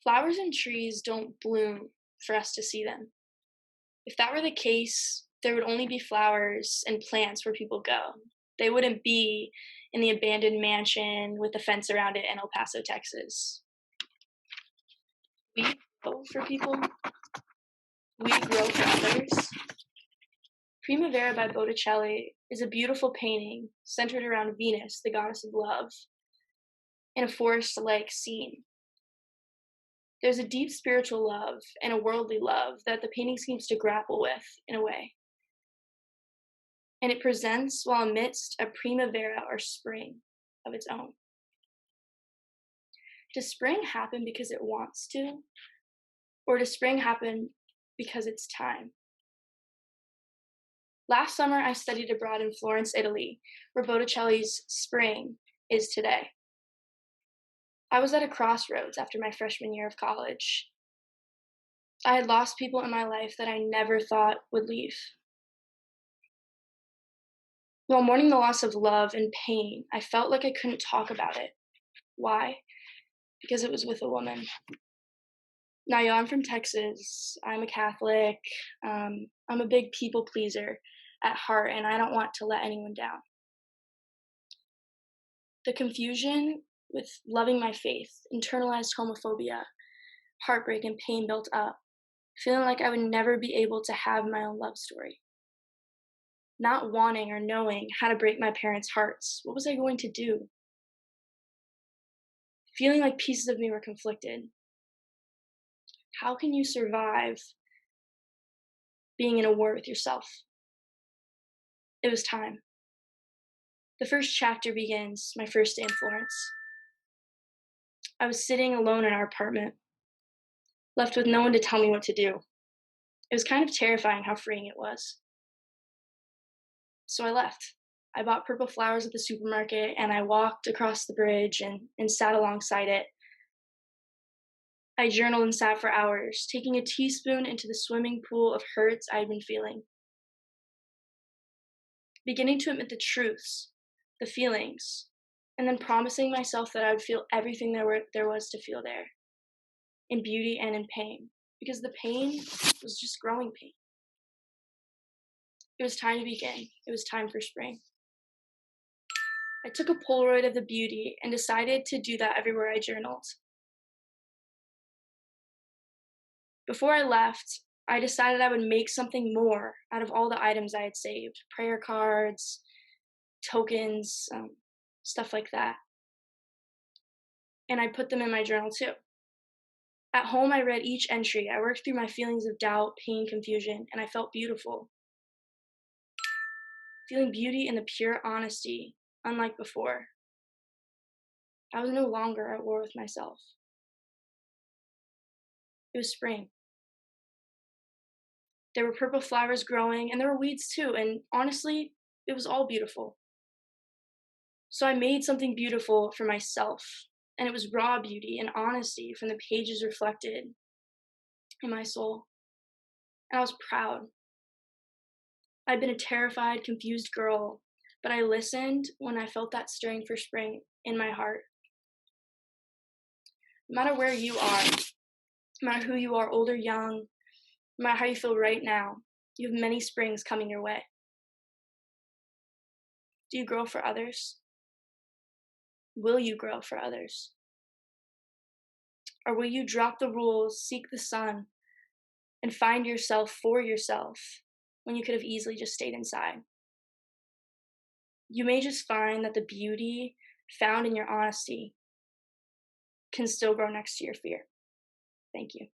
Flowers and trees don't bloom for us to see them. If that were the case, there would only be flowers and plants where people go. They wouldn't be in the abandoned mansion with a fence around it in El Paso, Texas. We grow for people, we grow for others. Primavera by Botticelli is a beautiful painting centered around Venus, the goddess of love, in a forest like scene. There's a deep spiritual love and a worldly love that the painting seems to grapple with, in a way. And it presents while amidst a primavera or spring of its own. Does spring happen because it wants to? Or does spring happen because it's time? Last summer, I studied abroad in Florence, Italy, where Botticelli's Spring is today. I was at a crossroads after my freshman year of college. I had lost people in my life that I never thought would leave. While mourning the loss of love and pain, I felt like I couldn't talk about it. Why? Because it was with a woman. Now, y'all, I'm from Texas. I'm a Catholic. I'm a big people pleaser at heart, and I don't want to let anyone down. The confusion with loving my faith, internalized homophobia, heartbreak, and pain built up, feeling like I would never be able to have my own love story. Not wanting or knowing how to break my parents' hearts. What was I going to do? Feeling like pieces of me were conflicted. How can you survive being in a war with yourself? It was time. The first chapter begins my first day in Florence. I was sitting alone in our apartment, left with no one to tell me what to do. It was kind of terrifying how freeing it was. So I left. I bought purple flowers at the supermarket and I walked across the bridge and sat alongside it. I journaled and sat for hours, taking a teaspoon into the swimming pool of hurts I'd been feeling. Beginning to admit the truths, the feelings, and then promising myself that I would feel everything there was to feel there, in beauty and in pain, because the pain was just growing pain. It was time to begin. It was time for spring. I took a Polaroid of the beauty and decided to do that everywhere I journaled. Before I left, I decided I would make something more out of all the items I had saved, prayer cards, tokens, stuff like that. And I put them in my journal too. At home, I read each entry. I worked through my feelings of doubt, pain, confusion, and I felt beautiful. Feeling beauty in the pure honesty, unlike before. I was no longer at war with myself. It was spring. There were purple flowers growing, and there were weeds too, and honestly, it was all beautiful. So I made something beautiful for myself, and it was raw beauty and honesty from the pages reflected in my soul. And I was proud. I'd been a terrified, confused girl, but I listened when I felt that stirring for spring in my heart. No matter where you are, no matter who you are, old or young, no matter how you feel right now, you have many springs coming your way. Do you grow for others? Will you grow for others? Or will you drop the rules, seek the sun, and find yourself for yourself when you could have easily just stayed inside? You may just find that the beauty found in your honesty can still grow next to your fear. Thank you.